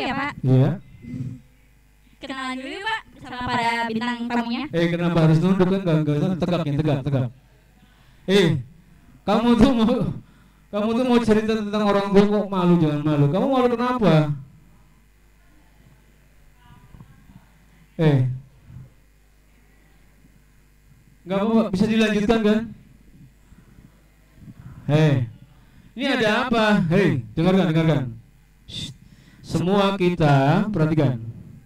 ya Pak. Iya. Kenalan dulu yuk Pak sama para bintang tamunya. Kenapa harus nunduk kan? Enggak, tegak. Kamu tuh mau cerita tentang orang tua kok malu, jangan malu. Kamu malu kenapa? Enggak apa-apa, bisa dilanjutkan kan? Ini ada apa? Dengarkan. Shh. Semua kita perhatikan.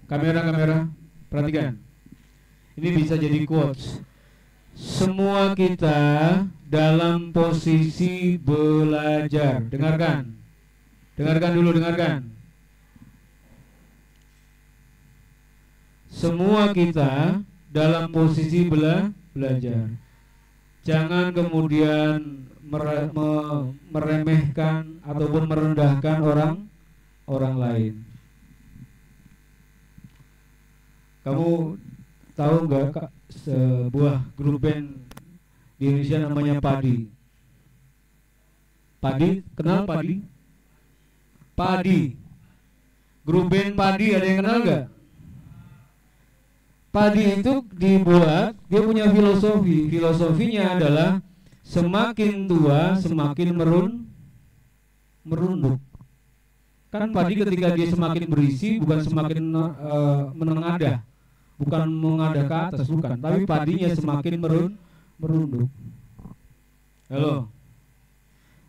Kamera, perhatikan. Ini bisa jadi quotes. Semua kita dalam posisi belajar. Dengarkan dulu. Semua kita dalam posisi belajar. Jangan kemudian meremehkan ataupun merendahkan orang lain. Kamu tahu nggak sebuah grup band di Indonesia namanya Padi? Kenal Padi? Grup band Padi ada yang kenal nggak? Padi itu dibuat, dia punya filosofi. Filosofinya adalah semakin tua semakin merunduk. Kan padi ketika dia semakin berisi bukan semakin menengadah, bukan mengadah ke atas, bukan, tapi padinya semakin merunduk. Halo.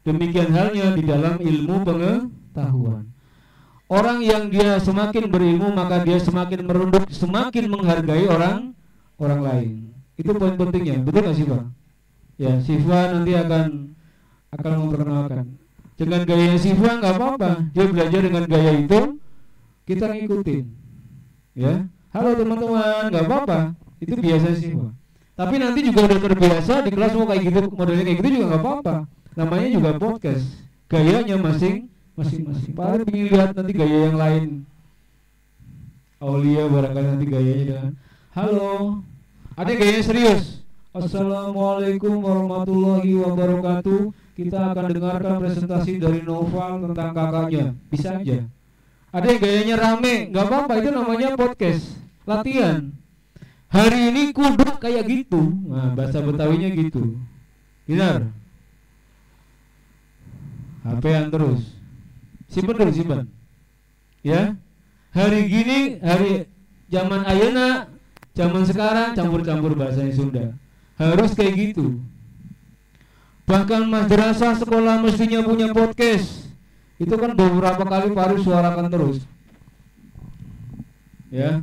Demikian halnya di dalam ilmu pengetahuan. Orang yang dia semakin berilmu maka dia semakin merunduk, semakin menghargai orang lain. Itu poin pentingnya, betul nggak sih Pak? Ya, Siva nanti akan memperkenalkan. Dengan gaya Siva nggak apa-apa, dia belajar dengan gaya itu, kita ngikutin. Ya, halo teman-teman, nggak apa-apa, itu biasa Siva. Tapi nanti juga udah terbiasa di kelas mau kayak gitu, modelnya kayak gitu juga nggak apa-apa. Namanya juga podcast, gayanya masing-masing. Pak Arif ingin lihat nanti gaya yang lain. Aulia barangkali nanti gayanya dengan halo. Ada gayanya serius. Assalamualaikum warahmatullahi wabarakatuh. Kita akan dengarkan presentasi dari Noval tentang kakaknya. Bisa aja. Ada yang gayanya rame, nggak apa-apa, itu namanya podcast. Latihan. Hari ini kudu kayak gitu. Nah, bahasa Betawinya gitu. Benar. HP-an terus. Simpen. Ya. Hari gini, hari zaman ayeuna, zaman sekarang campur-campur bahasanya Sunda. Harus kayak gitu. Bahkan madrasah sekolah mestinya punya podcast. Itu kan beberapa kali Pak Arif suarakan terus. Ya.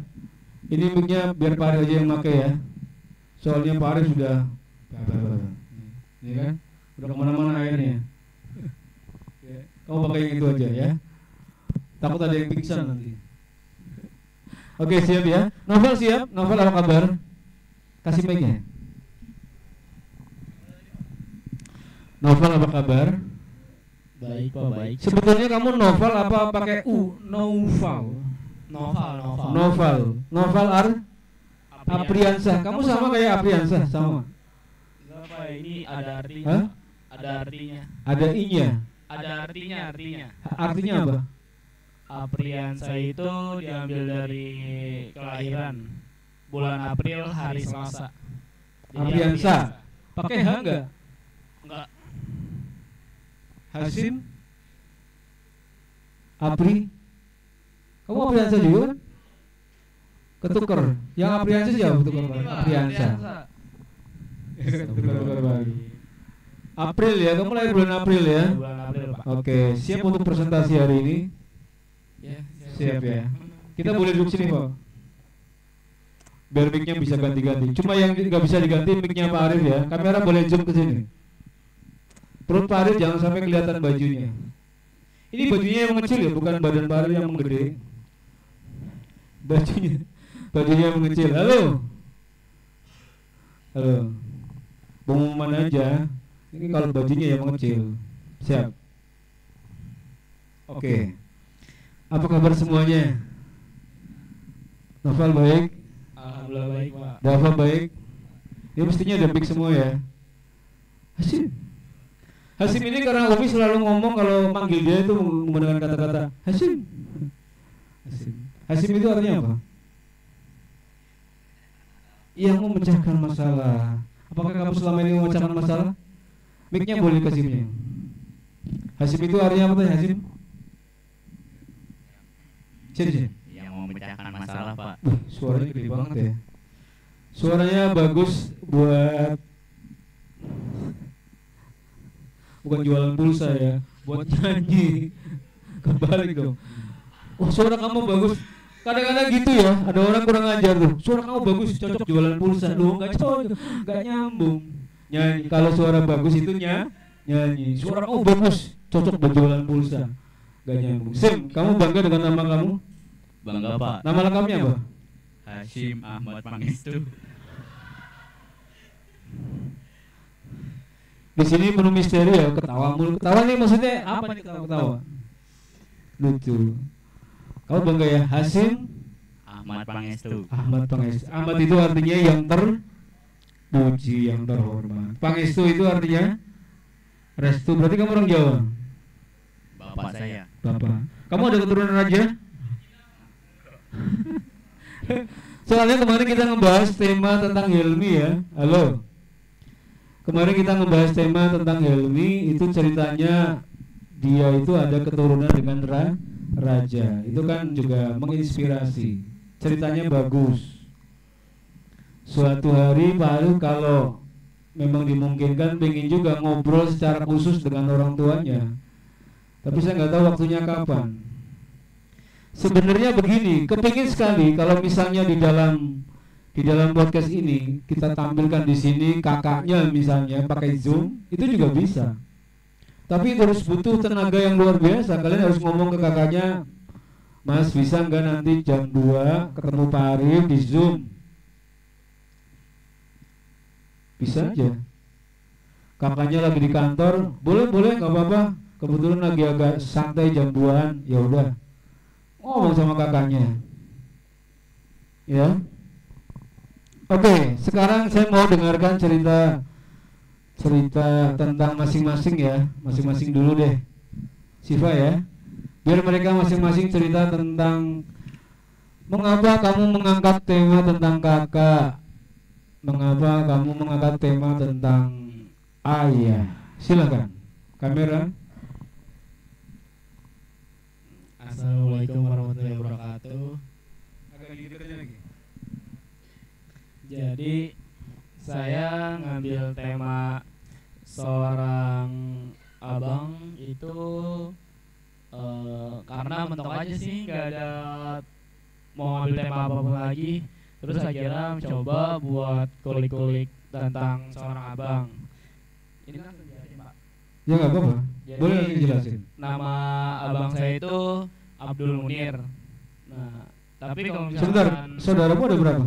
Ini mic-nya biar Pak Arif aja yang pakai ya. Soalnya Pak Arif sudah ini kan, udah kemana-mana airnya. Kamu pakai yang itu aja ya. Takut ada yang pingsan nanti. Oke, siap ya. Novel siap? Novel apa kabar? Kasih mic-nya. Novel apa kabar? Baik Pak, baik. Sebetulnya kamu novel apa pakai U? Noval. Apriansah. Kamu sama kayak Apriansah, sama. Enggak Pak, ini ada artinya. Hah? Ada artinya. Ada I-nya. Ada artinya. Artinya apa? Apriansah itu diambil dari kelahiran bulan April hari Selasa. Apriansah. Pakai H enggak? Enggak. Hasim? Apri? Kamu Apriansah juga kan? Ketuker. Yang Apriansah siapa ketuker? Apriansah. Ketuker lagi. April ya, kamu lahir bulan April ya? Bulan April Pak. Oke, siap untuk presentasi hari ini? Ya, siap ya. Kita boleh duduk sini Pak. Biar mic-nya bisa ganti-ganti. Cuma yang nggak bisa diganti mic-nya Pak Arif ya. Kamera boleh zoom ke sini. Perut Pak Arif jangan sampai kelihatan bajunya. Ini bajunya yang mengecil ya, bukan badan Pak Arif yang menggede. Bajunya yang mengecil. Halo. Pengumuman aja. Ini kalau bajunya yang mengecil. Siap. Oke. Apa kabar semuanya? Novel baik? Alhamdulillah baik Pak. Dava baik? Ya mestinya ada mic semua ya. Hasim ini karena Umi selalu ngomong kalau manggil dia itu menggunakan kata-kata Hasim. Hasim itu artinya apa? Yang memecahkan masalah. Apakah kamu selama ini memecahkan masalah? Mic-nya boleh kasihnya. Hasim itu artinya apa tuh Hasim? Sini. Yang mau memecahkan masalah, Pak. Suaranya gede banget ya. Suaranya bagus buat bukan jualan pulsa ya, buat nyanyi. Kebalik dong. Oh, suara kamu bagus. Kadang-kadang gitu ya, ada orang kurang ajar tuh. Suara kamu bagus, cocok jualan pulsa. Loh, enggak cocok, enggak nyambung. Nyanyi, kalau suara bagus itu nyanyi. Suara kamu bagus, cocok buat jualan pulsa. Enggak nyambung. Sim, kamu bangga dengan nama kamu? Bangga, Pak. Nama lengkapnya apa? Hasyim Ahmad Pangestu. Di sini penuh misteri ya, ketawa mulu. Ketawa nih maksudnya apa nih ketawa? Lucu. Kamu bangga ya, Hasyim Ahmad Pangestu. Ahmad Pangestu. Ahmad itu artinya yang terpuji, yang terhormat. Pangestu itu artinya restu. Berarti kamu orang Jawa. Bapak saya. Bapak. Kamu ada keturunan raja? Soalnya kemarin kita ngebahas tema tentang Helmi ya. Halo. Kemarin kita ngebahas tema tentang Helmi, itu ceritanya dia itu ada keturunan dengan raja. Itu kan juga menginspirasi. Ceritanya bagus. Suatu hari Pak Arif kalau memang dimungkinkan pengen juga ngobrol secara khusus dengan orang tuanya. Tapi saya nggak tahu waktunya kapan. Sebenarnya begini, kepingin sekali kalau misalnya di dalam podcast ini kita tampilkan di sini kakaknya misalnya pakai Zoom, itu juga bisa. Tapi terus butuh tenaga yang luar biasa. Kalian harus ngomong ke kakaknya, Mas bisa nggak nanti jam 2 ketemu Pak Arif di Zoom? Bisa aja. Kakaknya lagi di kantor, boleh nggak apa-apa. Kebetulan lagi agak santai jam 2-an, ya udah. Ngomong sama kakaknya. Ya. Oke, sekarang saya mau dengarkan cerita tentang masing-masing ya. Masing-masing dulu deh. Siva ya. Biar mereka masing-masing cerita tentang mengapa kamu mengangkat tema tentang kakak. Mengapa kamu mengangkat tema tentang ayah. Silakan. Kamera. Assalamualaikum warahmatullahi wabarakatuh. Jadi saya ngambil tema seorang abang itu karena mentok aja sih, nggak ada mau ngambil tema apapun lagi. Terus akhirnya mencoba buat kulik-kulik tentang seorang abang. Ini langsung jelasin, Pak. Ya nggak apa-apa. Jadi, Boleh langsung jelasin. Nama abang saya itu Abdul Munir. Nah, tapi kalau misalkan Sebentar, saudaramu ada berapa?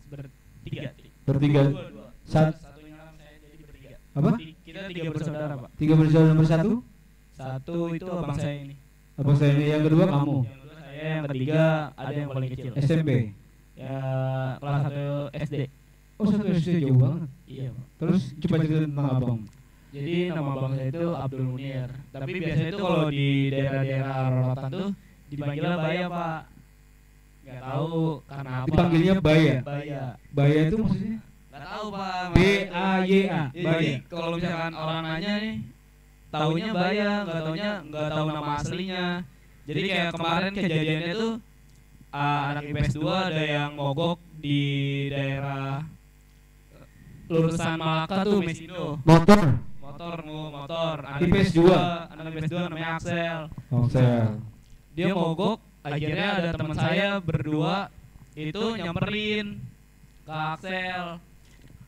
bertiga. Bertiga. Satunya nama saya jadi bertiga. Apa? Kita 3 bersaudara, Pak. 3 bersaudara nomor 1? Satu itu abang saya ini. Apa saya ini? Yang kedua kamu? Yang kedua saya, yang ketiga ada yang paling kecil. SMP. Ya kelas 1 SD. Oh, 1 SD jauh banget. Iya, Pak. Terus coba cerita tentang abang. Jadi nama abang saya itu Abdul Munir. Tapi biasanya itu kalau di daerah-daerah Rorotan tuh dipanggilnya Baya, Pak. Gak tahu karena apa. Dipanggilnya Baya. Baya. Baya itu maksudnya? Gak tahu, Pak. B-A-Y-A. Ya, jadi Baya. kalau misalkan orang nanya nih, taunya Baya, nggak tahu nama aslinya. Jadi kayak kemarin kejadiannya tuh anak IPS 2 ada yang mogok di daerah lulusan Malaka tuh Mesido. Motor. Motor. IPS 2. Anak IPS 2 namanya Axel. Oksel. Dia mogok, akhirnya ada teman saya berdua itu nyamperin ke Axel.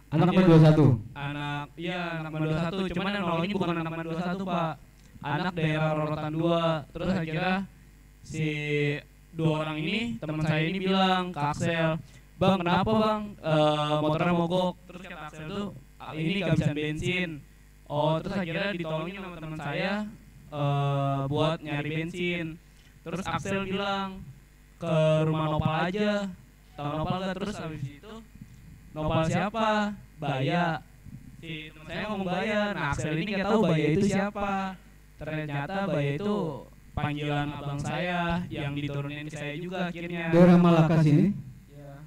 Anak nomor 21. Anak 21, cuman yang nolongin bukan anak 21, Pak. Anak daerah Rorotan 2. Terus akhirnya si dua orang ini, teman saya ini bilang ke Axel, "Bang, kenapa, Bang? Motornya mogok." Terus kata Axel tuh, "Ini kehabisan bensin." Oh, terus akhirnya ditolongin sama teman saya buat nyari bensin. Terus Axel bilang, "Ke rumah Nopal aja." Tahu Nopal gak? Terus habis itu Nopal siapa? Baya. Si teman saya ngomong Baya. Nah, Axel ini nggak tahu Baya itu siapa. Ternyata Baya itu panggilan abang saya yang diturunin ke saya juga akhirnya. Daerah Malaka sini. Ya.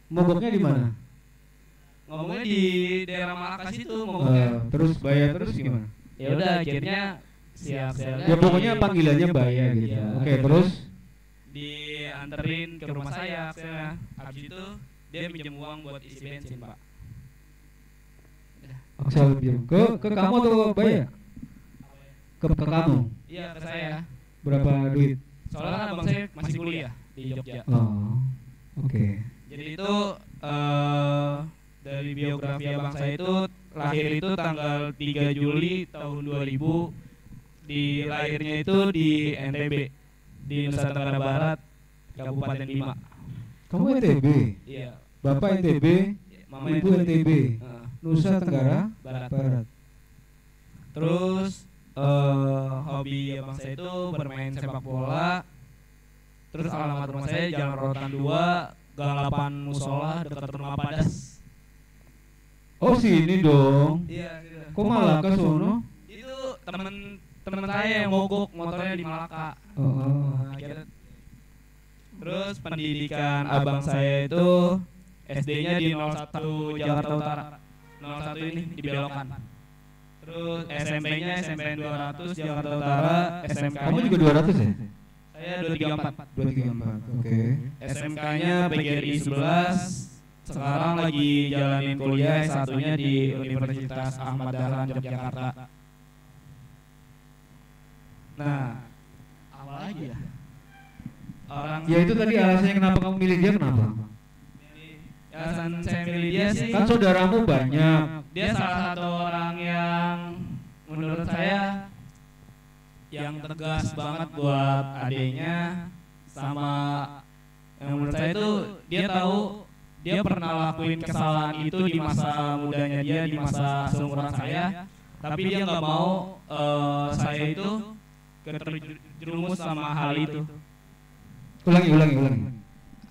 Mogoknya di mana? Ngomongnya di daerah Malakas itu ngomongnya. Terus bayar terus gimana? Ya udah akhirnya siap Ya pokoknya panggilannya bayar gitu. Iya. Oke, terus dianterin ke rumah saya. Habis itu dia minjem uang buat isi bensin, Pak. Aksel pinjam ke kamu atau bayar? Ke kamu. Iya, ke saya. Berapa duit? Soalnya kan abang saya masih kuliah di Jogja. Oh. Oke. Jadi itu dari biografi abang saya itu lahir itu tanggal 3 Juli tahun 2000. Di lahirnya itu di NTB, di Nusa Tenggara Barat, Kabupaten Bima. Kamu NTB? Iya. Bapak NTB, Mama Ibu NTB. Nusa Tenggara Barat. Terus hobi abang saya itu bermain sepak bola. Terus alamat rumah saya Jalan Rorotan 2, Gang 8 Musola dekat rumah Padas. Oh sini dong. Iya, gitu. Kok Malaka sono? Itu temen saya yang mogok motornya di Malaka. Oh. Terus pendidikan abang saya itu SD-nya di 01 Jakarta Utara. 01 ini di Belokan. Terus SMP-nya SMPN 200 Jakarta Utara, SMK-nya Kamu juga 200 ya? saya 234. 234. Oke. SMK-nya PGRI 11. Sekarang lagi jalanin kuliah S1-nya di Universitas Ahmad Dahlan Yogyakarta. Nah, apa lagi ya? Orang Ya itu tadi alasannya kenapa kamu milih dia kenapa? alasan saya milih dia sih, Kan saudaramu banyak. dia salah satu orang yang menurut saya yang tegas banget buat adiknya, sama yang menurut saya itu dia tahu dia pernah lakuin kesalahan itu di masa mudanya dia, di masa seumuran saya, tapi dia nggak mau saya itu terjerumus sama hal itu. Ulangi.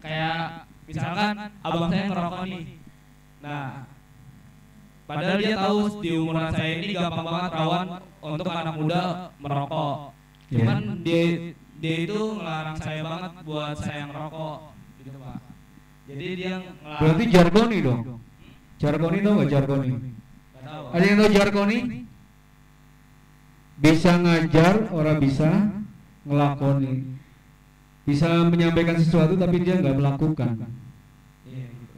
Kayak misalkan abang saya ngerokok nih, nah padahal dia tahu di umuran saya ini gampang banget rawan untuk anak muda merokok. Cuman dia itu ngelarang saya banget buat saya ngerokok, gitu Pak. Jadi dia ngelarang. Berarti jargoni dong. Jargoni tau gak jargoni? Nggak tahu. Ada yang tau jargoni? Bisa ngajar, orang bisa ngelakoni. Bisa menyampaikan sesuatu tapi dia nggak melakukan. Iya gitu.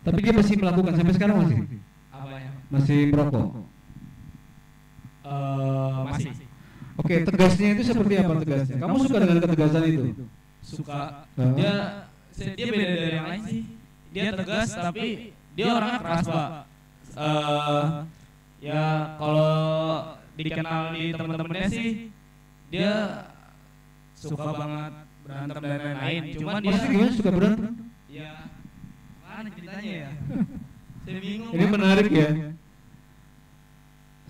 Tapi dia masih melakukan sampai sekarang masih? Apa ya? Masih merokok. Masih. Oke, tegasnya itu seperti apa tegasnya? Kamu suka dengan ketegasan itu? Suka. Dia beda dari yang lain sih. Dia tegas tapi dia orangnya keras Pak. Ya kalau dikenal di teman-temannya sih dia suka banget berantem dan lain-lain. Cuman dia Maksudnya gimana suka berantem? ya mana ceritanya ya? Saya bingung. Ini menarik ya.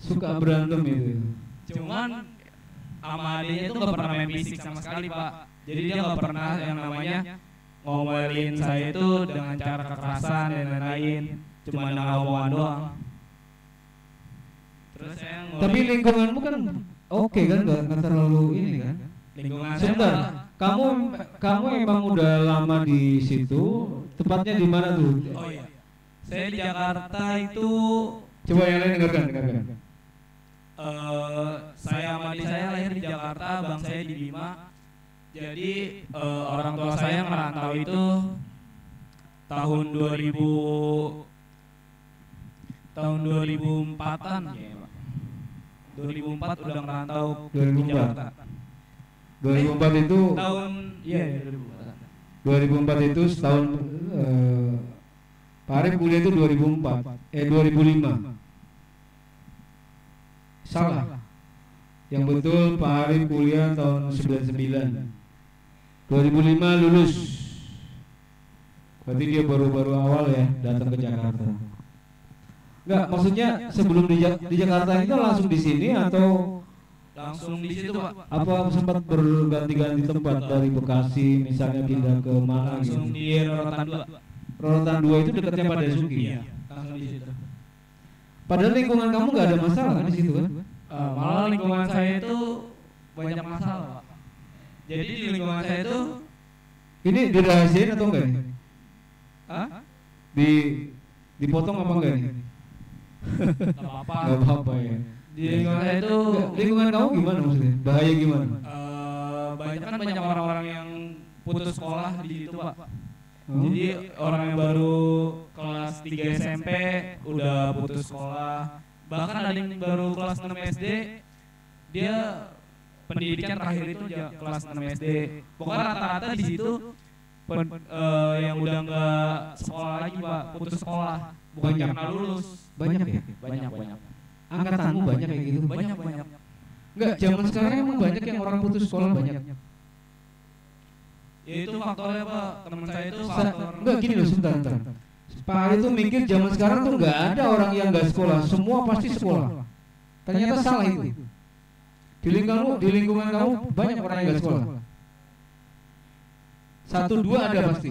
Suka berantem itu. Cuman sama adiknya itu nggak pernah main fisik sama sekali Pak. Jadi dia nggak pernah yang namanya ngomelin saya itu dengan cara kekerasan dan lain-lain. Cuma dengan omongan doang. Terus saya Tapi lingkunganmu kan oke kan, nggak terlalu ini kan? lingkungan saya Sebentar, kamu emang udah lama di situ? Tepatnya di mana tuh? Oh iya. Saya di Jakarta itu Coba yang lain dengarkan. saya sama adik saya lahir di Jakarta, bang saya di Bima. Jadi orang tua saya merantau itu tahun 2004-an ya, Pak. 2004 udah merantau di 2004. Jakarta. 2004 itu Tahun iya 2004 itu setahun Pak Arif kuliah itu 2005. Salah. Yang betul Pak Arif kuliah tahun 99. 2005 lulus. Berarti dia baru-baru awal ya datang ke Jakarta. Enggak, maksudnya sebelum di Jakarta itu langsung di sini atau langsung di situ Pak. apa sempat berganti-ganti tempat dari Bekasi misalnya pindah ke Malang Langsung gitu. di Rorotan 2. Rorotan 2 itu dekatnya pada Suki. Iya, langsung di situ. Padahal lingkungan kamu nggak ada masalah kan di situ kan? Malah lingkungan saya itu banyak masalah, Pak. Jadi di lingkungan saya itu Ini dirahasiain atau enggak nih? Hah? Dipotong apa enggak nih? Gak apa-apa. Enggak apa-apa ya. Di lingkungan saya itu Lingkungan kamu gimana maksudnya? Bahaya gimana? banyak orang-orang yang putus sekolah di situ, Pak. Oh. Jadi orang yang baru kelas 3 SMP udah putus sekolah. Bahkan ada yang baru kelas 6 SD, dia pendidikan terakhir itu kelas 6 SD. Pokoknya rata-rata di situ yang udah nggak sekolah lagi, Pak, putus sekolah. Bukan Banyak. karena lulus. Banyak ya? Banyak. Angkatanmu banyak kayak gitu? Banyak. Enggak, zaman sekarang emang banyak yang orang putus sekolah banyak. Ya itu faktornya, Pak. Teman saya itu faktor. Enggak gini loh, sebentar. Pak Ali tuh mikir zaman sekarang tuh enggak ada orang yang enggak sekolah, semua pasti sekolah. Ternyata salah itu. Di lingkungan kamu banyak orang yang enggak sekolah. 1-2 ada pasti.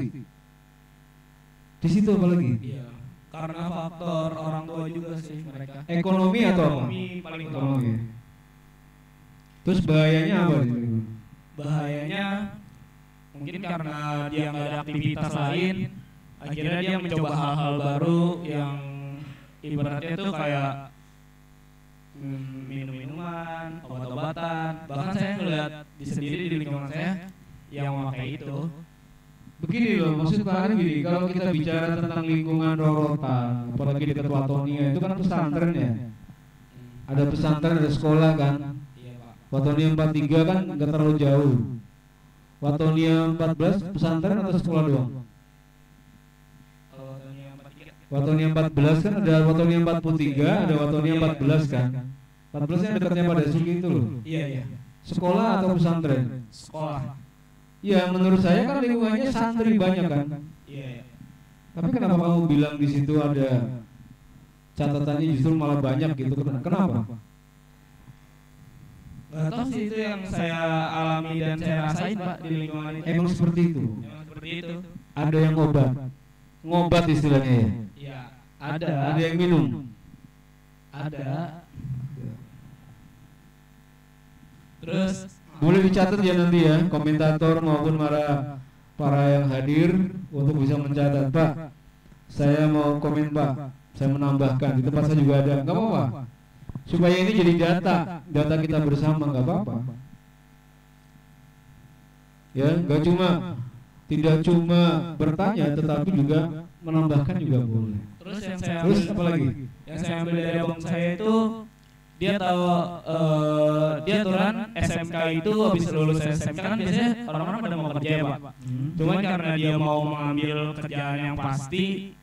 Di situ apalagi? Iya. Karena faktor orang tua juga sih mereka. Ekonomi atau apa? Ekonomi paling utama. Ekonomi. Terus bahayanya apa di lingkungan? Bahayanya mungkin karena dia nggak ada aktivitas lain, akhirnya dia mencoba hal-hal baru yang ibaratnya itu kayak minum-minuman, obat-obatan. Bahkan saya ngeliat sendiri di lingkungan saya yang memakai itu. Begini loh, maksud Pak Ari gini, kalau kita bicara tentang lingkungan Rorotan, apalagi dekat Watonia, itu kan pesantren ya. Ada pesantren, ada sekolah kan. Iya, Pak. Watonia 43 kan nggak terlalu jauh. Watonia 14 pesantren atau sekolah doang? Kalau Watonia 43. Watonia 14 kan ada Watonia 43, ada Watonia 14 kan. 14 yang dekatnya pada Suki itu loh. Iya. Sekolah atau pesantren? Sekolah. Ya menurut saya kan lingkungannya santri banyak kan. Iya. Tapi kenapa kamu bilang di situ ada catatannya justru malah banyak gitu? Kenapa? Gak tahu sih, itu yang saya alami dan saya rasain, Pak, di lingkungan itu. Emang seperti itu. Emang seperti itu. Ada yang ngobat istilahnya ya. Iya, ada. Ada yang minum. Ada. Terus Boleh dicatat ya nanti ya, komentator maupun para yang hadir untuk bisa mencatat. Pak, saya mau komen Pak, saya menambahkan di tempat saya juga ada, nggak apa-apa. Supaya ini jadi data kita bersama, nggak apa-apa. Ya, tidak cuma bertanya, tetapi juga menambahkan juga boleh. Terus apa lagi? Yang saya ambil dari abang saya itu, dia tahu dia aturan SMK itu habis lulus SMK kan biasanya orang-orang pada mau kerja ya, Pak. Cuman karena dia mau mengambil kerjaan yang pasti,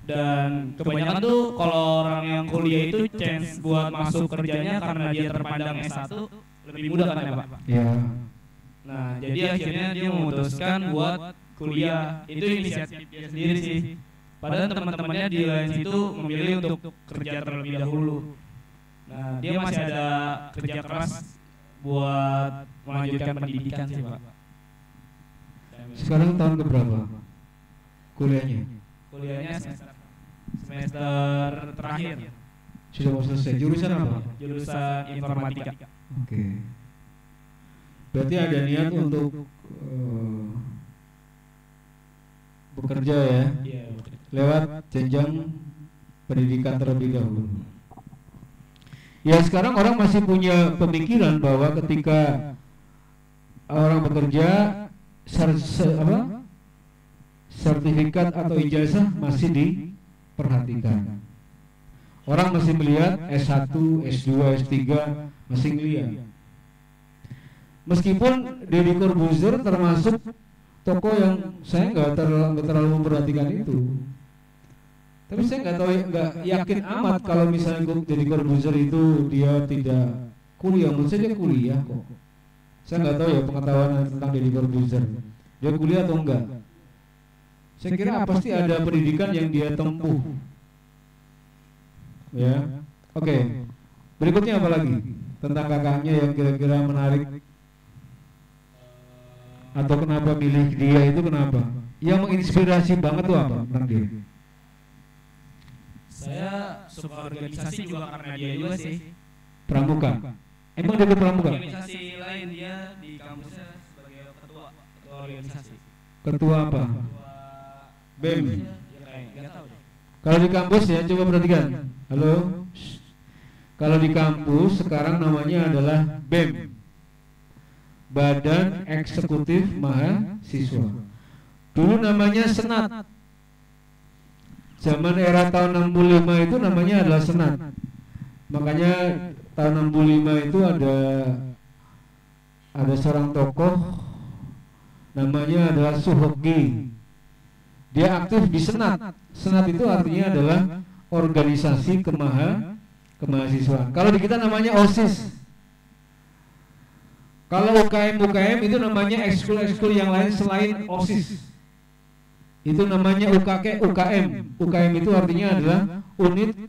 dan kebanyakan tuh kalau orang yang kuliah itu chance buat masuk kerjanya karena dia terpandang S1 lebih mudah kan ya, Pak? Ya. Nah, jadi akhirnya dia memutuskan buat kuliah. Itu inisiatif dia sendiri sih. Padahal teman-temannya di lain situ memilih untuk kerja terlebih dahulu. Nah, dia masih ada kerja keras buat melanjutkan pendidikan sih, Pak. Sekarang tahun keberapa kuliahnya? Kuliahnya semester terakhir. Sudah mau selesai. Jurusan apa? Jurusan informatika. Oke. Berarti ada niat untuk bekerja ya, Iya. lewat jenjang pendidikan terlebih dahulu. Ya sekarang orang masih punya pemikiran bahwa ketika orang bekerja sertifikat atau ijazah masih diperhatikan. Orang masih melihat S1, S2, S3 masih ngelihat. Meskipun Deddy Corbuzier termasuk tokoh yang saya nggak terlalu memperhatikan itu. Tapi saya nggak yakin amat kalau misalnya Deddy Corbuzier itu dia tidak kuliah. Menurut saya dia kuliah kok. Saya nggak tahu ya pengetahuan tentang Deddy Corbuzier. Dia kuliah atau enggak? Saya kira pasti ada pendidikan yang dia tempuh. Ya, oke. Berikutnya apa lagi tentang kakaknya yang kira-kira menarik? Atau kenapa milih dia itu kenapa? Yang menginspirasi banget tuh apa tentang dia? Saya suka organisasi juga karena dia juga sih. Pramuka. Emang dia pramuka? Organisasi lain lain, dia di kampusnya sebagai ketua organisasi. Ketua apa? Ketua BEM. Ya kayak nggak tahu deh. Kalau di kampus ya coba perhatikan. Halo. Kalau di kampus sekarang namanya adalah BEM. Badan Eksekutif Mahasiswa. Dulu namanya Senat. Zaman era tahun 65 itu namanya adalah Senat. Makanya tahun 65 itu ada seorang tokoh namanya adalah Suhoki. Dia aktif di Senat. Senat itu artinya adalah organisasi kemahasiswaan. Kalau di kita namanya OSIS. Kalau UKM itu namanya ekskul yang lain selain OSIS. Itu namanya UKM. UKM itu artinya adalah unit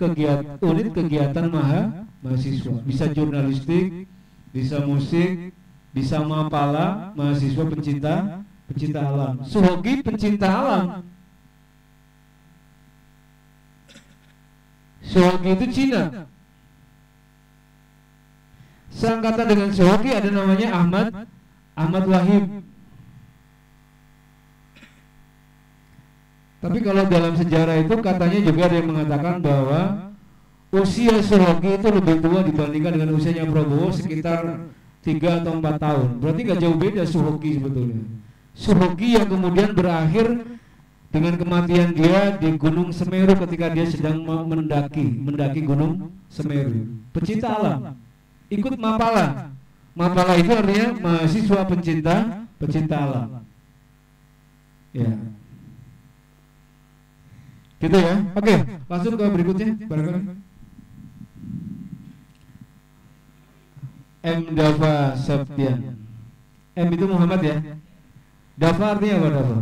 kegiatan mahasiswa. Bisa jurnalistik, bisa musik, bisa mapala, mahasiswa pencinta alam. Suhoki pencinta alam. Suhoki itu Cina. Seangkatan dengan Suhoki ada namanya Ahmad Wahid. Tapi kalau dalam sejarah itu katanya juga ada yang mengatakan bahwa usia Suhoki itu lebih tua dibandingkan dengan usianya Prabowo sekitar 3 atau 4 tahun. Berarti gak jauh beda Suhoki sebetulnya. Suhoki yang kemudian berakhir dengan kematian dia di Gunung Semeru ketika dia sedang mendaki Gunung Semeru. Pecinta alam. Ikut mapala. Mapala itu artinya mahasiswa pencinta alam. Ya. Gitu ya. Oke, langsung ke berikutnya. Barangkali. M. Dava Septian. M itu Muhammad ya. Dava artinya apa Dava?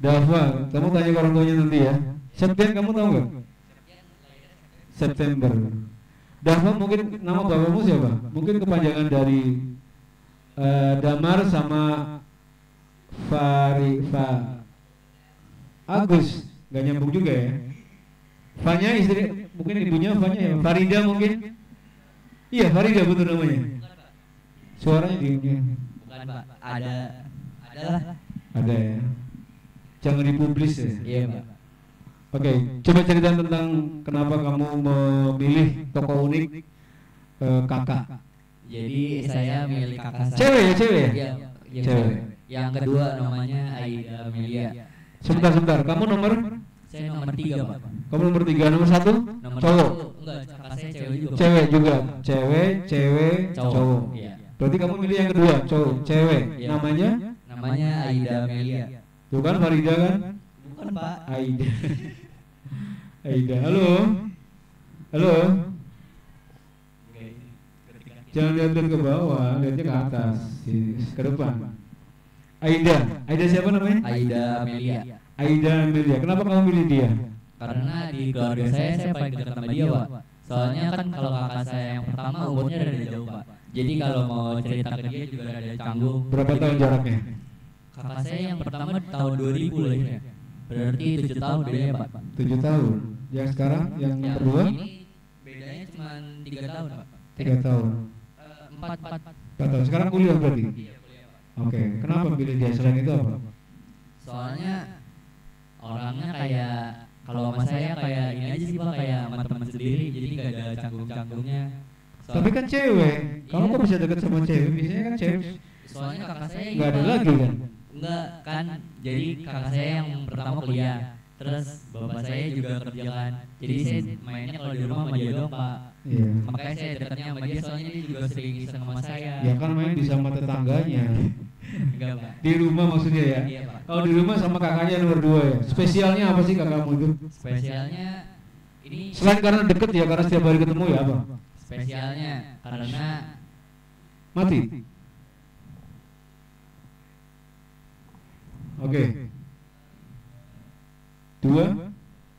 Dava, kamu tanya ke orang tuanya nanti ya. Septian kamu tahu nggak? September. Dava mungkin nama bapakmu siapa? Mungkin kepanjangan dari Damar sama Agus. Gak nyambung juga ya. Fanya istri, mungkin ibunya Fanya ya. Farida mungkin. Iya Farida betul namanya. Suaranya di. Bukan Pak, ada ya. Jangan dipublis ya. Iya Pak. Oke, coba cerita tentang kenapa kamu memilih tokoh unik kakak. Jadi saya milih kakak saya. Cewek ya? Iya, Cewek. Yang kedua namanya Aida Amelia. Sebentar. Kamu nomor? Saya nomor 3 Pak. Kamu nomor 3, nomor 1? Nomor Cowok. 1, enggak, kakak saya cewek juga. Cewek juga. Cewek, cowok. Iya. Berarti kamu milih yang kedua, cowok, cewek. Iya. Namanya Aida Amelia. tuh kan Farida kan? Bukan Pak. Aida. Halo. Jangan lihat ke bawah, lihatnya ke atas, ke depan. Aida siapa namanya? Aida Amelia. Aida Amelia. Kenapa kamu milih dia? Karena di keluarga saya paling dekat sama dia Pak. Soalnya kan kalau kakak saya yang pertama umurnya ada jauh Pak. Jadi kalau mau cerita ke dia juga ada canggung. Berapa tahun jaraknya? Kakak saya yang pertama tahun 2000 lahirnya. Berarti 7 tahun bedanya Pak. 7 tahun. Yang sekarang yang nomor 2? Ini bedanya cuma 3 tahun Pak. 3 tahun. 4 tahun. Sekarang kuliah berarti? Iya kuliah Pak. Oke. Kenapa pilih dia? Selain itu apa? Soalnya orangnya kayak kalau sama saya kayak ini aja sih Pak, kayak sama teman sendiri, jadi gak ada canggung-canggungnya. Tapi kan cewek. Kamu kok bisa deket sama cewek? Biasanya kan cewek. Soalnya kakak saya Gak ada lagi kan? Enggak kan, jadi kakak saya yang pertama kuliah, terus bapak saya juga kerja kan. Jadi saya mainnya kalau di rumah sama dia doang Pak. Iya. Makanya saya dekatnya sama dia, soalnya dia juga sering iseng sama saya. Ya kan main bisa sama tetangganya. Enggak Pak. Di rumah maksudnya ya? Iya Pak. Kalau di rumah sama kakaknya nomor 2 ya. Spesialnya apa sih kakakmu itu? Spesialnya ini Selain karena deket ya, karena setiap hari ketemu ya apa? spesialnya karena Mati. Oke. 2.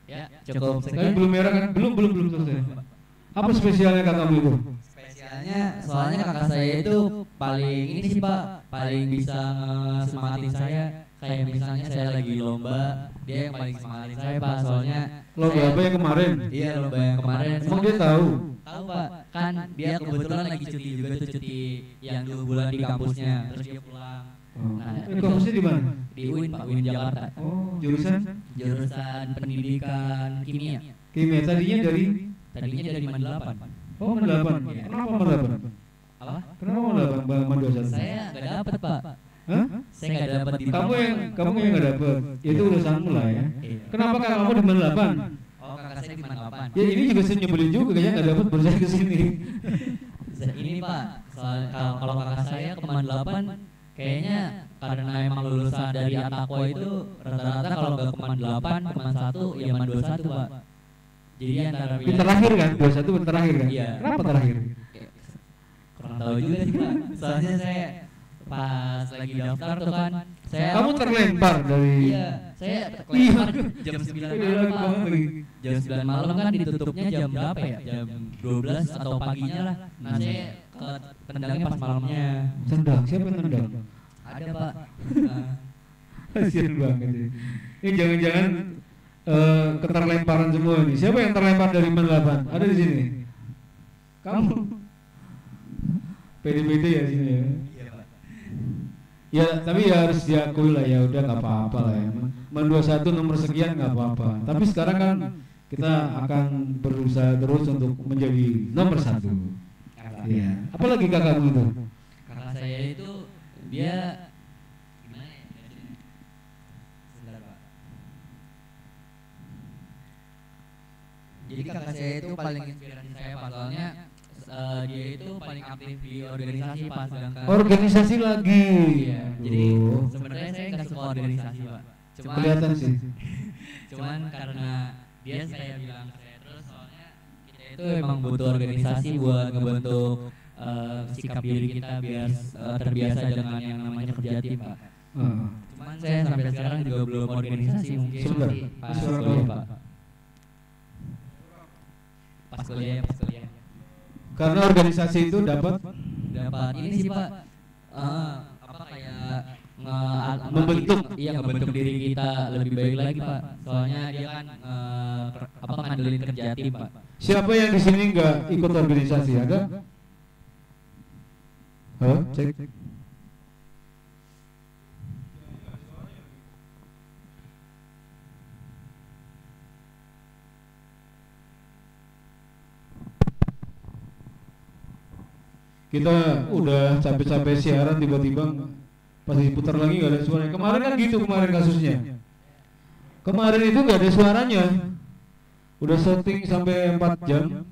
ya cukup Tapi sekian. belum merah kan? Belum selesai. Apa spesialnya kakakmu itu? Spesialnya soalnya kakak saya itu paling ini sih Pak, paling bisa semangatin saya. Kayak misalnya saya lagi lomba, dia yang paling semangatin saya Pak. Soalnya Lomba apa yang kemarin? iya lomba yang kemarin. Emang dia tahu? Tahu Pak, kan dia kebetulan lagi cuti juga tuh, cuti yang 2 bulan di kampusnya, terus dia pulang. Nah, kampusnya di mana? Di UIN Pak, UIN Jakarta. Oh, jurusan Jurusan pendidikan kimia. kimia. Tadinya dari Tadinya dari Mandalapan. Oh, Mandalapan. Kenapa Mandalapan? Apa? Kenapa Mandalapan? Mandalapan. Saya nggak dapat Pak. Hah? Saya nggak dapat di Kamu yang nggak dapet. Itu urusanmu lah ya. Iya. Kenapa kamu di Mandalapan? Oh, kakak saya di Mandalapan. Ya ini juga saya nyebelin juga kayaknya nggak dapat baru saya kesini. Ini Pak, soal kalau kakak saya ke Mandalapan kayaknya karena emang lulusan dari Atakwa itu rata-rata kalau nggak ke Mandalapan, ke 1 ya 21 Pak. Jadi antara Terakhir kan? 21 terakhir kan? Iya. Kenapa terakhir? kurang tahu juga sih Pak. Soalnya saya pas lagi daftar tuh kan, saya Kamu terlempar dari Iya, saya kelempar jam 9 Iya, malam Pak. lagi. Jam 9 malam kan ditutupnya jam berapa ya? Jam 12 atau paginya lah. Nah, saya tendangnya pas malamnya. Tendang, siapa yang tendang? Ada Pak. Nah, Kasian banget ini. Ini jangan-jangan keterlemparan semua ini. Siapa yang terlempar dari Mandalapan? Ada di sini. Kamu. PD-PD ya sini ya. iya Pak. Ya, tapi ya harus diakui lah ya udah nggak apa-apa lah ya. Men 21 nomor sekian nggak apa-apa. Tapi sekarang kan kita akan berusaha terus untuk menjadi nomor 1. Iya. Apalagi kakakmu itu? Kakak saya itu dia gimana ya? Sebentar Pak. Jadi kakak saya itu paling inspirasi saya Pak, soalnya dia itu paling aktif di organisasi Pak, sedangkan Organisasi lagi. Iya. Jadi sebenarnya saya nggak suka organisasi Pak. Kelihatan sih. Cuman karena dia saya bilang ke saya terus, soalnya kita itu emang butuh organisasi buat ngebentuk sikap diri kita biar terbiasa dengan yang namanya kerja tim Pak. Cuman saya sampai sekarang juga belum organisasi, mungkin Sebentar. nanti pas Suara kuliah kamu. Pak. Pas kuliah. Karena organisasi itu dapat Ini sih Pak, apa kayak Membentuk. ngebentuk diri kita lebih baik lagi Pak. Soalnya dia kan ngandelin kerja tim Pak. siapa yang di sini nggak ikut organisasi? Ada? Halo, cek. Kita udah capek-capek siaran tiba-tiba pas diputar lagi nggak ada suaranya. Kemarin kan gitu kemarin kasusnya. Kemarin itu nggak ada suaranya. Udah syuting sampai 4 jam,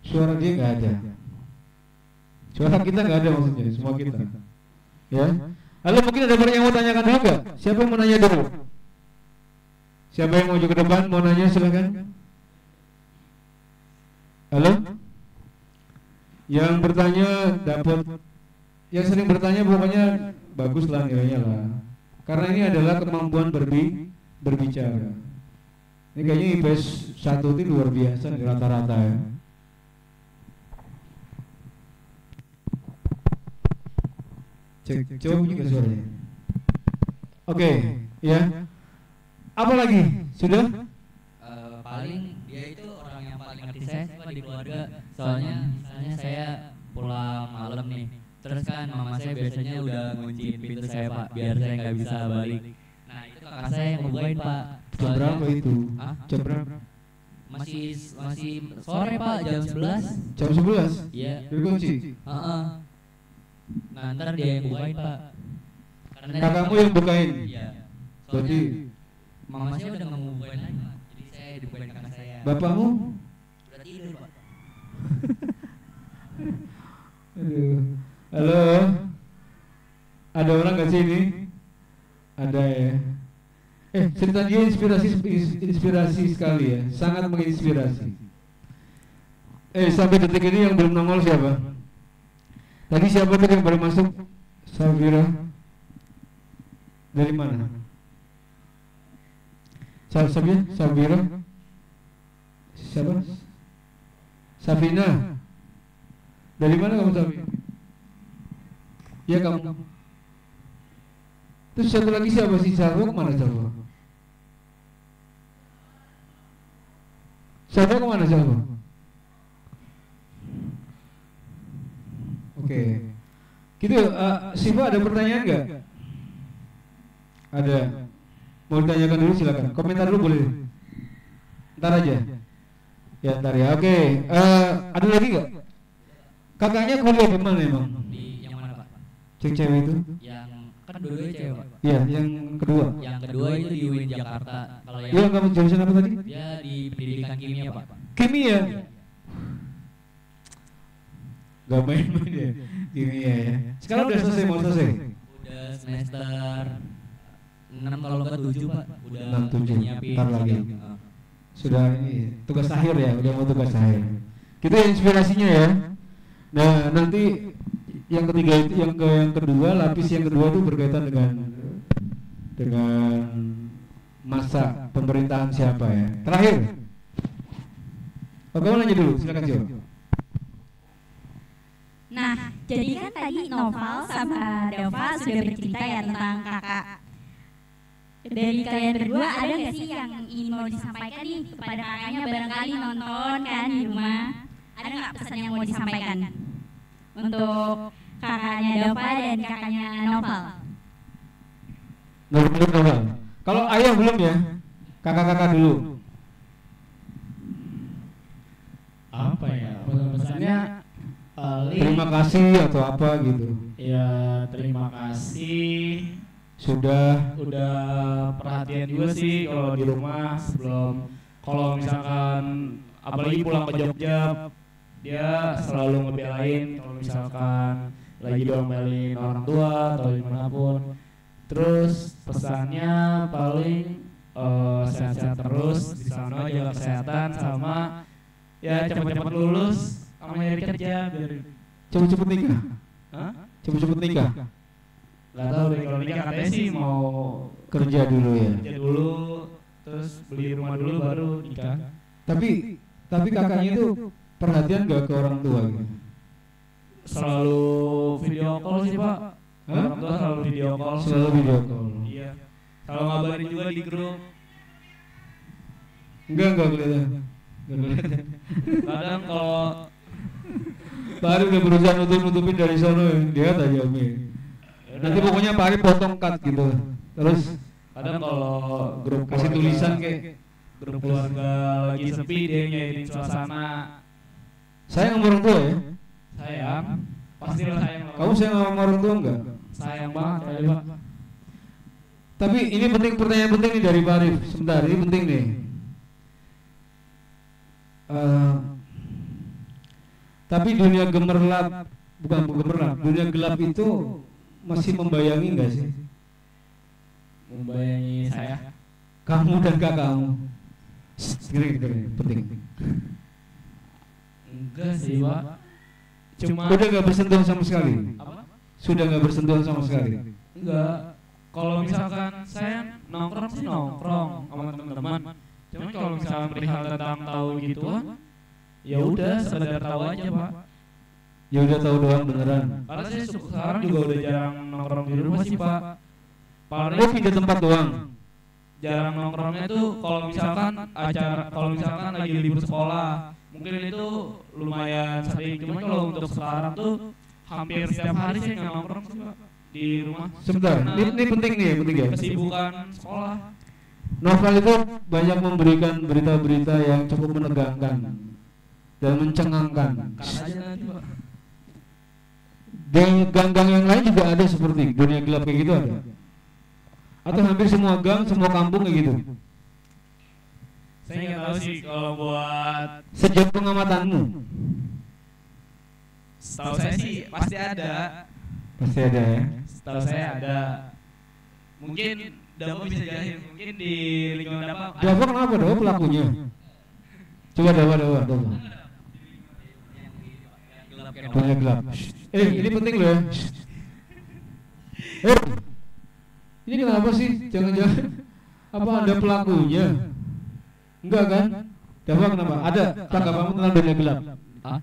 suara dia nggak ada. Suara kita nggak ada maksudnya, semua kita. Ya. Halo, mungkin ada yang mau tanyakan dulu nggak? Siapa yang mau nanya dulu? Siapa yang mau maju ke depan mau nanya silakan. Halo? Yang bertanya dapat, yang sering bertanya pokoknya bagus lah nilainya lah. Karena ini adalah kemampuan berbicara. Ini kayaknya IPS 1 itu luar biasa nih rata-rata ya. Cek, coba juga suaranya. Oke, ya. Apa lagi? Sudah? Paling dia itu orang yang paling ngerti saya Pak di keluarga. Soalnya misalnya saya pulang malam nih, terus kan mama saya biasanya udah ngunciin pintu saya Pak, biar saya nggak bisa balik. Nah itu kakak saya yang ngebukain Pak. Jam berapa itu? Hah? Jam berapa? Masih sore Pak, jam 11. Jam 11? Iya. Dikunci? Nah ntar dia yang bukain Pak. Karena Kakakmu yang bukain? Iya. Berarti Mama saya udah nggak mau bukain lagi Pak, jadi saya dibukain kakak saya. bapakmu? Udah tidur Pak. Aduh. Halo? Ada orang nggak sih ini? Ada ya. Cerita dia inspirasi sekali ya, sangat menginspirasi. Sampai detik ini yang belum nongol siapa? Tadi siapa tuh yang baru masuk? Safira. Dari mana? Safira. Siapa? Safina. Dari mana kamu Safina? Ya kamu. Terus satu lagi siapa sih? Sarwa kemana Sarwa? Sarwa kemana Sarwa? Oke. Gitu, Siva ada pertanyaan nggak? Ada. Mau ditanyakan dulu silakan. Komentar dulu boleh. Ntar aja. Ya ntar ya. Oke. Ada lagi nggak? Kakaknya kuliah di mana emang? Di yang mana Pak? Cewek itu? Yang kan dua-duanya cewek Pak. Iya, yang kedua. Yang kedua itu di UIN Jakarta. Kalau yang Iya, kamu jurusan apa tadi? dia di pendidikan kimia Pak. Kimia. Gak main-main ya. Kimia ya. Sekarang udah selesai, mau selesai. Udah semester 6 kalau enggak 7 Pak. Udah 6, 7. nyiapin Ntar lagi. sidang. Sudah ini tugas akhir ya, udah mau tugas akhir. Kita inspirasinya ya. Nah, nanti yang ketiga itu yang kedua, lapis yang kedua itu berkaitan dengan masa pemerintahan siapa ya. Terakhir. Oke, mau nanya dulu, silakan jawab. Nah, jadi kan tadi Noval sama Deva sudah bercerita ya tentang kakak. Dari kalian berdua ada nggak sih yang ingin mau disampaikan nih kepada kakaknya, barangkali nonton kan di rumah? Ada nggak pesan yang mau disampaikan untuk kakaknya Deva dan kakaknya Noval? Novel. Kalau ayah belum ya, kakak-kakak dulu. Apa ya? Pesannya Terima kasih atau apa gitu. ya terima kasih Sudah. udah perhatian juga sih kalau di rumah sebelum kalau misalkan apalagi pulang ke Jogja dia selalu ngebelain kalau misalkan lagi diomelin orang tua atau dimanapun. Terus pesannya paling sehat-sehat terus di sana, jaga kesehatan sama ya cepat-cepat lulus sama nyari kerja biar Cepet-cepet nikah. Hah? Cepet-cepet nikah. Gak tahu deh kalau nikah katanya sih mau Kerja dulu ya. kerja dulu terus beli rumah dulu baru nikah. Tapi kakaknya itu perhatian gak ke orang tua gitu? Selalu video call sih Pak. Hah? Orang tua selalu video call. Selalu video call. Iya. Kalau ngabarin juga di grup. Enggak kelihatan. Kadang kalau Pak Ari udah berusaha nutupin dari sono ya. Dia aja Mi. Nanti pokoknya Pak Ari potong cut gitu. Terus kadang kalau grup kasih keluarga- tulisan kayak grup keluarga lagi sepi dia nyairin suasana. sayang sama orang tua ya. Sayang, pastilah sayang. Kamu sayang sama orang tua enggak? sayang banget kali Pak. Tapi ini penting, pertanyaan penting nih dari Pak Arif. Sebentar, ini penting nih. Tapi dunia gemerlap, bukan gemerlap, dunia gelap itu masih membayangi enggak sih? Membayangi saya. Kamu dan kakakmu. Gini, penting. Enggak sih Pak. Cuma Udah nggak bersentuhan sama sekali. apa? Sudah nggak bersentuhan sama sekali. Enggak. Kalau misalkan saya nongkrong sih nongkrong sama teman-teman. Cuman kalau misalkan perihal tentang tahu gituan, ya udah sekedar tahu aja Pak. Ya udah tahu doang beneran. Karena saya sekarang juga udah jarang nongkrong di rumah sih Pak. Paling Oh, pindah tempat doang. jarang nongkrongnya tuh kalau misalkan lagi libur sekolah. Mungkin itu lumayan sering. Cuman kalau untuk sekarang tuh hampir setiap hari saya nggak nongkrong sih Pak di rumah. Sebentar, ini penting nih, penting ya. Kesibukan sekolah. Novel itu banyak memberikan berita-berita yang cukup menegangkan dan mencengangkan. Karena aja nanti Pak. Di gang-gang yang lain juga ada seperti dunia gelap kayak gitu ada. Atau hampir semua gang, semua kampung kayak gitu. Saya nggak tahu sih kalau buat Sejak pengamatanmu setahu saya sih pasti ada. pasti ada ya. Setahu saya ada. Mungkin Dava bisa jelasin. Mungkin di lingkungan Dava. Dava kenapa? Dava pelakunya. Coba Dava. Dunia gelap. Ini penting loh ya. Ini kenapa sih? Jangan-jangan apa Anda pelakunya? Enggak kan? Dava kenapa? Ada tanggapanmu tentang dunia gelap?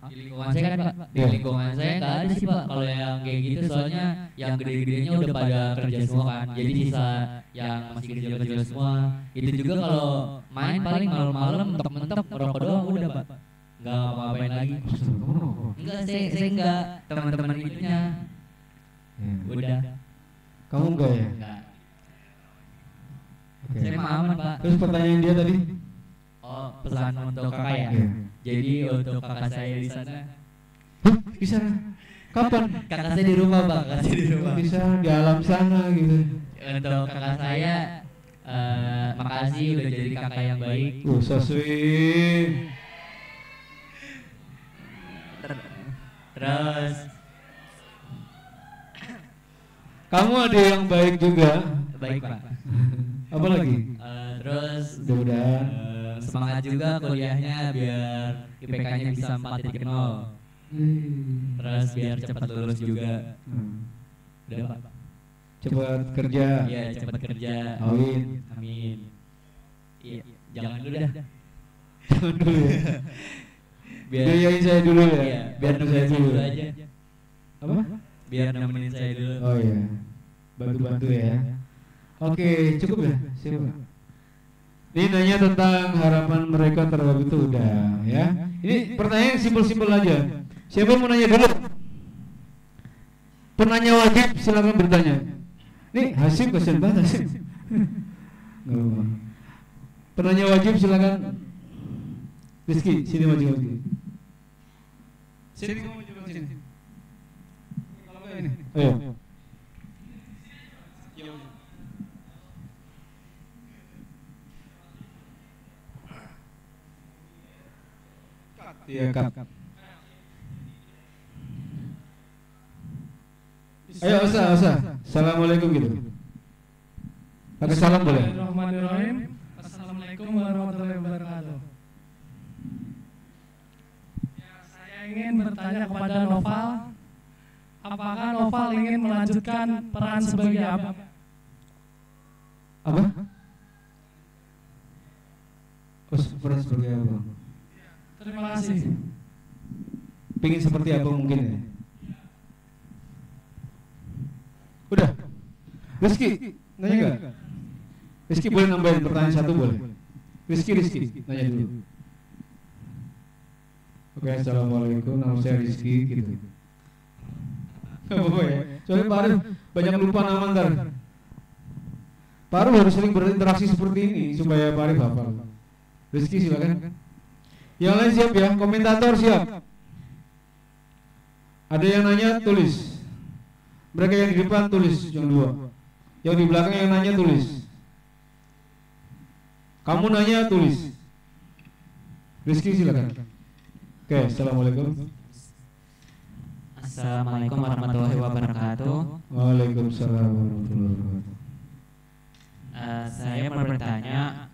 Di lingkungan saya kan Pak, di Iya. lingkungan saya nggak ada sih Pak kalau yang kayak gitu, soalnya yang gede-gedenya udah pada kerja semua kan, jadi sisa yang masih kecil-kecil semua. Itu juga kalau main paling malam-malam mentok-mentok rokok doang udah Pak, nggak ngapa-ngapain lagi. Enggak, saya enggak, teman-teman itunya. Udah. Kamu enggak ya? Enggak. Oke. Saya mah aman, Pak. Terus pertanyaan dia tadi? Oh, pesan untuk kakak ya. Iya. Jadi untuk kakak saya di sana. Hah? Di sana? Kapan? Kakak saya di rumah, Pak. Kakak saya di rumah. Di sana, di alam sana gitu. Untuk kakak saya, makasih udah jadi kakak yang baik. So sweet. Terus Kamu ada yang baik juga. baik, Pak. Apa lagi? Terus Mudah-mudahan. semangat juga kuliahnya biar IPK-nya bisa 4.0. Terus biar cepat lulus juga. Udah, Pak. Cepat kerja. Iya, cepat kerja. Amin. Amin. Iya, jangan dulu dah. Jangan dulu ya. Biar Biayain saya dulu ya. iya, biar Bantu nemenin saya dulu aja. Apa? Biar nemenin saya dulu. Oh iya. Bantu-bantu ya. Oke, cukup ya. Siapa? Ini nanya tentang harapan mereka terhadap itu udah ya. Ini pertanyaan simpel-simpel aja. Siapa yang mau nanya dulu? Penanya wajib silakan bertanya. Nih Hasim kasihan banget Hasim. Nggak apa-apa. Penanya wajib silakan. Rizky, sini maju lagi. Sini kamu maju sini. Kalau enggak ini. Ayo. Iya, Kak. Ayo, Osa. Assalamualaikum gitu. Pakai salam boleh? Bismillahirrahmanirrahim. Assalamualaikum warahmatullahi wabarakatuh. Ya, saya ingin bertanya kepada Noval, apakah Noval ingin melanjutkan peran sebagai apa? Apa? Oh, peran sebagai apa? Terima kasih. Pingin seperti apa mungkin ya? Udah. Rizky, nanya enggak? Rizky boleh nambahin pertanyaan satu boleh? Rizky, nanya dulu. Oke, assalamualaikum, nama saya Rizky gitu. Gak apa-apa ya, soalnya Pak Arif banyak lupa nama ntar. Pak Arif harus sering berinteraksi seperti ini supaya Pak Arif hafal. Rizky silakan. Yang lain siap ya, komentator siap. Ada yang nanya tulis. Mereka yang di depan tulis yang dua. Yang di belakang yang nanya tulis. Kamu nanya tulis. Rizky silakan. Oke, assalamualaikum. Assalamualaikum warahmatullahi wabarakatuh. Waalaikumsalam warahmatullahi wabarakatuh. Saya mau bertanya,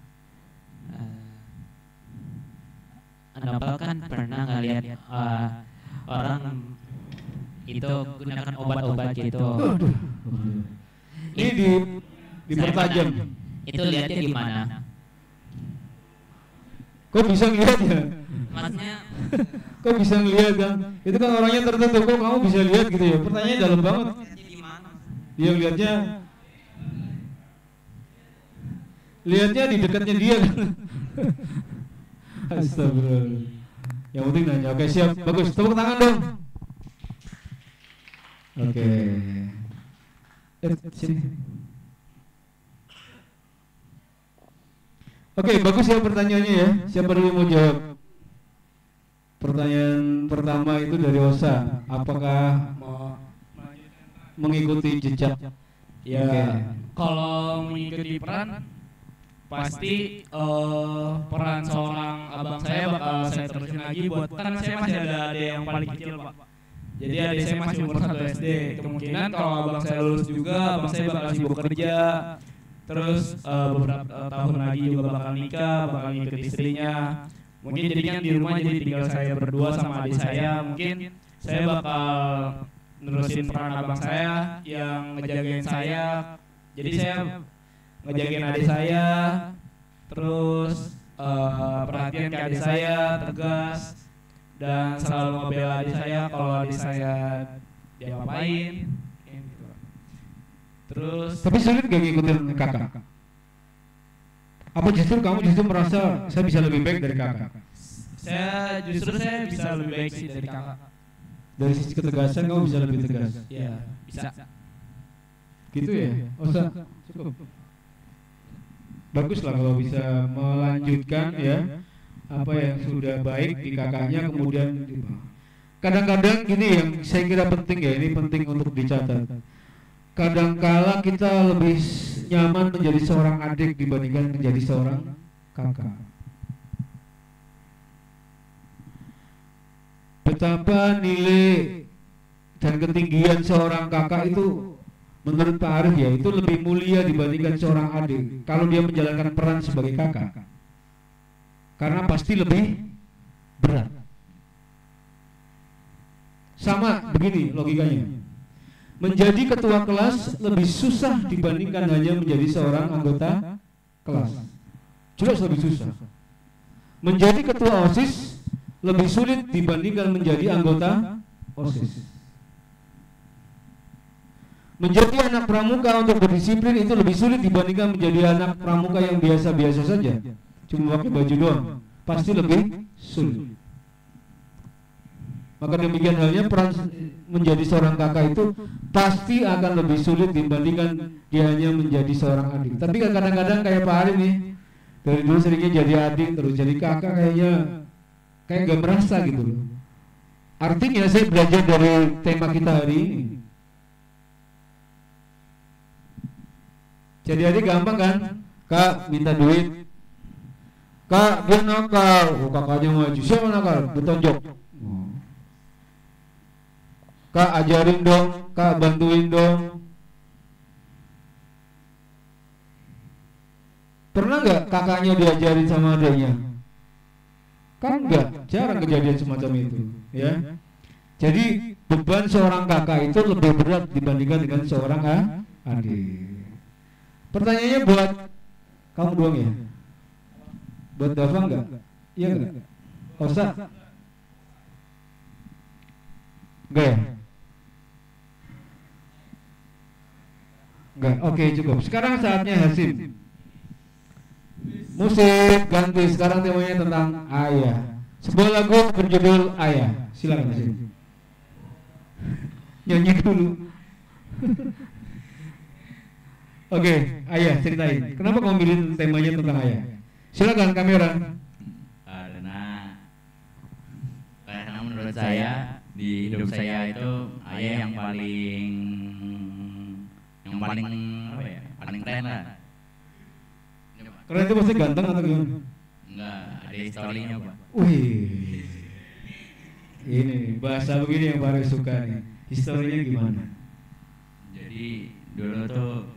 Novel kan pernah ngeliat orang itu gunakan obat-obat gitu. Ini dipertajam. Itu lihatnya di mana? Kok bisa ngeliat ya? Maksudnya Kok bisa ngeliat kan? Itu kan orangnya tertentu. Kok kamu bisa lihat gitu ya? Pertanyaannya dalam banget. di mana? Dia lihatnya di dekatnya dia kan. Astagfirullah. Yang penting nanya. Oke, siap, bagus. Tepuk tangan dong. Oke. Sini. Oke, bagus ya pertanyaannya ya. Siapa dulu yang mau jawab? Pertanyaan pertama itu dari Osa. Apakah mengikuti jejak? Ya, Oke. kalau mengikuti peran pasti peran seorang abang saya bakal saya terusin lagi buat kan saya masih ada adik yang paling kecil Pak. Jadi adik saya masih umur 1 SD. Kemungkinan kalau abang saya lulus juga, abang saya bakal sibuk kerja. Terus beberapa tahun lagi juga bakal nikah, bakal ngikut istrinya. Mungkin jadinya di rumah jadi tinggal saya berdua sama adik saya. Mungkin saya bakal nerusin peran abang saya yang ngejagain saya. Jadi saya ngejagain adik saya, terus perhatian ke adik saya, tegas, dan selalu ngebela adik saya kalau adik saya diapain. Gitu. Terus Tapi sulit gak ngikutin kakak? Apa justru kamu merasa saya bisa lebih baik dari kakak? Justru saya bisa lebih baik sih dari kakak. Dari sisi ketegasan kamu bisa lebih tegas. Iya, bisa. Gitu ya? Cukup. Baguslah kalau bisa melanjutkan ya apa yang sudah baik di kakaknya, kemudian kadang-kadang gini yang saya kira penting ya, ini penting untuk dicatat. Kadangkala kita lebih nyaman menjadi seorang adik dibandingkan menjadi seorang kakak. Betapa nilai dan ketinggian seorang kakak itu menurut Pak Arif ya, itu lebih mulia dibandingkan seorang adik kalau dia menjalankan peran sebagai kakak, karena pasti lebih berat. Sama begini logikanya, menjadi ketua kelas lebih susah dibandingkan hanya menjadi seorang anggota kelas. Jelas lebih susah. Menjadi ketua OSIS lebih sulit dibandingkan menjadi anggota OSIS. Menjadi anak pramuka untuk berdisiplin itu lebih sulit dibandingkan menjadi anak pramuka yang biasa-biasa saja, cuma pakai baju doang. Pasti lebih sulit. Maka demikian halnya peran menjadi seorang kakak itu pasti akan lebih sulit dibandingkan dia hanya menjadi seorang adik. Tapi kadang-kadang kayak Pak Arif nih, dari dulu seringnya jadi adik terus jadi kakak, kayak gak merasa gitu loh. Artinya saya belajar dari tema kita hari ini. Jadi adik gampang kan? Kak minta duit, kak dia nakal, oh kakaknya maju, siapa nakal? Ditonjok. Kak ajarin dong, kak bantuin dong. Pernah nggak kakaknya diajarin sama adanya? Kan enggak, jarang kejadian semacam itu, ya. Jadi beban seorang kakak itu lebih berat dibandingkan dengan seorang adik. Pertanyaannya buat kamu doang ya? Buat Dava enggak? Iya enggak? Osa? Enggak ya? Enggak, oke cukup. Sekarang saatnya Hasim. Musik ganti, sekarang temanya tentang ayah. Sebuah lagu berjudul Ayah. Silakan Hasim. Nyanyi dulu. Oke, ayah ceritain. Kenapa kamu pilih temanya tentang ayah? Silakan kamera. Karena menurut saya di hidup saya itu ayah yang paling apa ya? Paling keren lah. Keren itu pasti ganteng atau gimana? Enggak, ada historinya, Pak. Wih. Ini bahasa begini yang baru suka nih. Historinya gimana? Jadi dulu tuh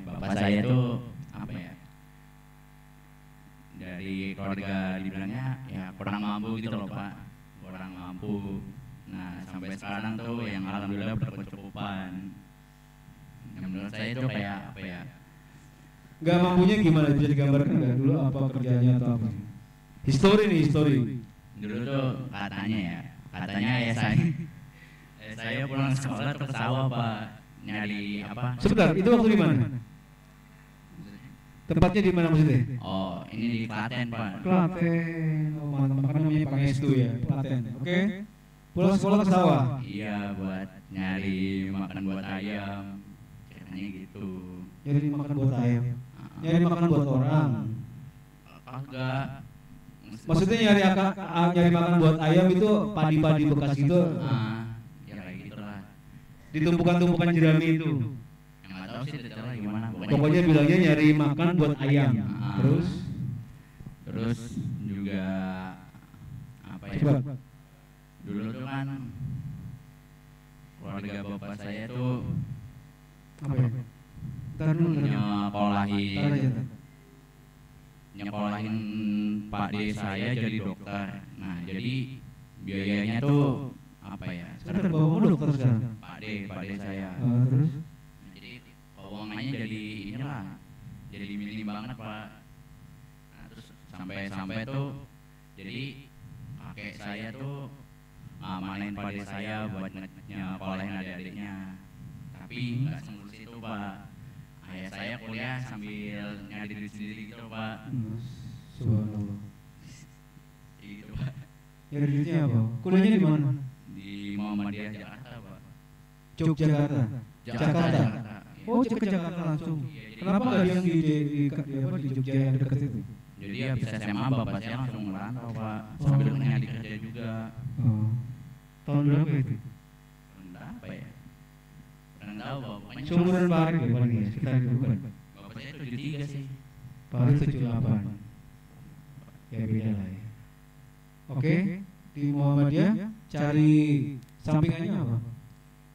bapak saya tuh apa ya, dari keluarga dibilangnya ya kurang mampu gitu loh Pak, kurang mampu. Nah sampai sekarang tuh yang alhamdulillah berkecukupan. Yang menurut saya itu kayak apa ya, Gak mampunya gimana, bisa digambarkan nggak dulu apa kerjanya atau apa? Histori nih, histori. Dulu tuh katanya ya saya pulang sekolah ke sawah Pak, nyari apa? Sebentar, itu waktu di mana? Tempatnya di mana maksudnya? Oh, ini di Klaten Pak. Klaten, oh mantap, karena namanya Pangestu ya, Klaten. Oke. Pulang sekolah ke sawah. Iya, buat nyari makan buat ayam, katanya gitu. Nyari makan buat ayam. Nyari makan buat orang. Agak. Maksudnya nyari makan buat ayam itu padi-padi bekas gitu. Ya kayak gitulah. Di tumpukan-tumpukan jerami itu. Yang nggak tahu sih detailnya gimana. Pokoknya bilangnya nyari makan buat ayam. Terus juga apa ya? Coba. Dulu tuh kan keluarga bapak saya tuh Apa ya? Ntar dulu. nyekolahin Pak D saya jadi dokter. Nah jadi biayanya tuh apa ya? Sekarang bawa dokter sekarang. Pak D saya. Terus? Jadi keuangannya jadi inilah, jadi minim banget Pak. Nah, terus sampai tuh jadi kakek saya tuh malahin Pak D saya buat nyekolahin adik-adiknya. Tapi nggak semulus itu Pak. Ayah saya kuliah sambil nyari diri sendiri gitu Pak. Subhanallah. Nyari duitnya apa? Kuliahnya di mana? Di Muhammadiyah Jakarta, Pak. Yogyakarta. Jakarta. Jakarta. Oh, ke Jakarta langsung. Kenapa nggak yang di Jogja yang dekat itu? Jadi habis SMA bapak saya langsung merantau, Pak. Sambil nyari kerja juga. Oh. Tahun berapa itu? Rendah apa ya? Rendah, Pak. Pokoknya Seumuran Pak Arif ya paling ya, sekitar itu bukan? bapak saya 73 sih. Pak Arif 78. Ya beda lah ya. Oke, di Muhammadiyah cari sampingannya apa?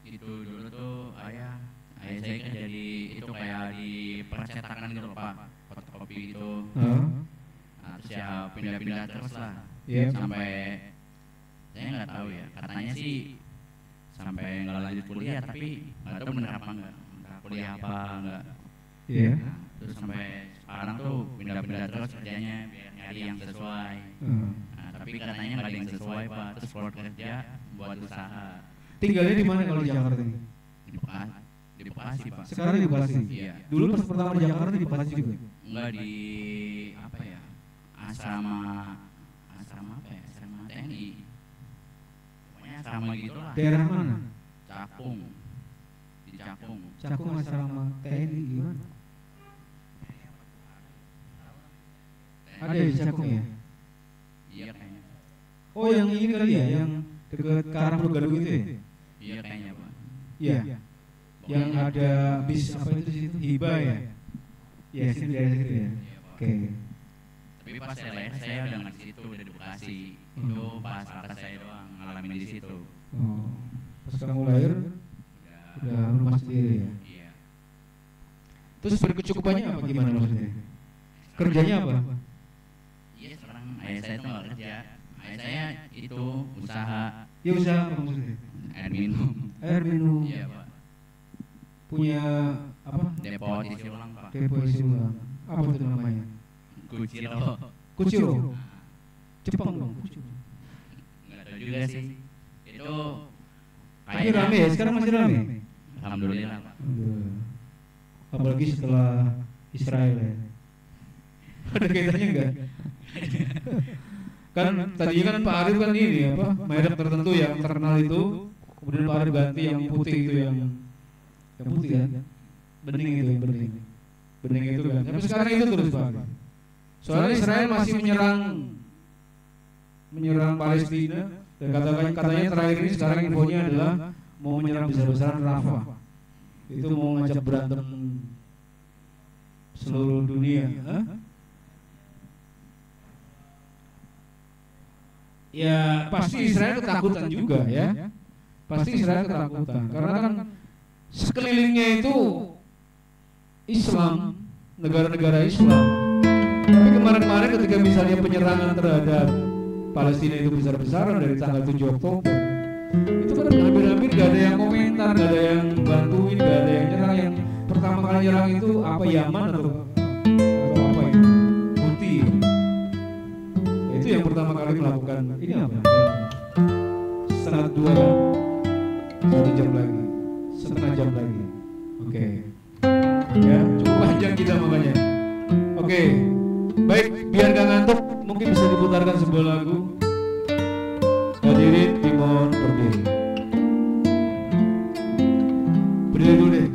Itu dulu tuh ayah saya kerja di itu kayak di percetakan gitu loh, Pak. Fotokopi itu. Nah, terus ya pindah-pindah terus lah. Iya. Sampai saya nggak tahu ya, katanya sih sampai nggak lanjut kuliah, tapi nggak tahu bener apa enggak, entah kuliah apa enggak. Iya. Nah, terus sampai sekarang tuh pindah-pindah terus kerjanya biar nyari yang sesuai. Nah, tapi katanya nggak ada yang sesuai, Pak. Terus keluar kerja buat usaha Tinggalnya di mana kalau di Jakarta ini? di Bekasi, Pak. Sekarang di Bekasi. Iya. Dulu pas pertama di Jakarta di Bekasi juga. Enggak di apa ya? Asrama apa ya? Asrama TNI. Pokoknya asrama gitu lah. Daerah mana? Cakung. Di Cakung. Cakung asrama TNI gimana? Ada di Cakung ya? Iya kayaknya. Oh yang ini kali ya, yang dekat Karanggadung itu ya? Iya kayaknya, Pak. Iya. Yang ada bis apa itu di situ? Hiba ya? Iya, sini dari situ ya. Iya, Pak. Oke. Tapi pas saya lahir saya udah nggak di situ, udah di Bekasi. Itu pas kakak saya doang ngalamin di situ. Oh. Pas kamu lahir udah rumah sendiri ya. Iya. Terus berkecukupannya apa gimana maksudnya? Kerjanya apa? Iya, sekarang ayah saya tuh nggak kerja. Ayah saya itu usaha Ya usaha apa maksudnya? air minum. Air minum. Iya, Pak. Punya apa? Depo isi ulang, Pak. Depo isi ulang. Apa itu namanya? Kuciro. Kuciro. Jepang dong. Kuciro. Nggak tahu juga sih. Itu Tapi rame ya, sekarang masih rame. Alhamdulillah, Pak. Apalagi setelah Israel ya. Ada kaitannya enggak? Kan tadinya kan Pak Arif kan ini apa merek tertentu yang terkenal itu, kemudian Pak Arif ganti yang putih itu yang putih kan, bening itu yang bening itu kan. Tapi sekarang itu terus Pak Arif. Soalnya Israel masih menyerang Palestina dan katanya terakhir ini sekarang infonya adalah mau menyerang besar-besaran Rafah. Itu mau ngajak berantem seluruh dunia. Ya pasti Israel ketakutan juga ya. Pasti Israel ketakutan karena kan sekelilingnya itu Islam, negara-negara Islam. Tapi kemarin-kemarin ketika misalnya penyerangan terhadap Palestina itu besar-besaran dari tanggal 7 Oktober, itu kan hampir-hampir gak ada yang komentar, gak ada yang bantuin, gak ada yang nyerang. Yang pertama kali nyerang itu apa, Yaman atau apa itu? Houthi. Itu yang pertama kali melakukan ini apa? Setengah 2 kan? 1 jam lagi, setengah jam lagi. Oke. Ya, cukup panjang kita makanya. Oke. Baik, biar gak ngantuk, mungkin bisa diputarkan sebuah lagu. Hadirin dimohon berdiri. Berdiri dulu deh.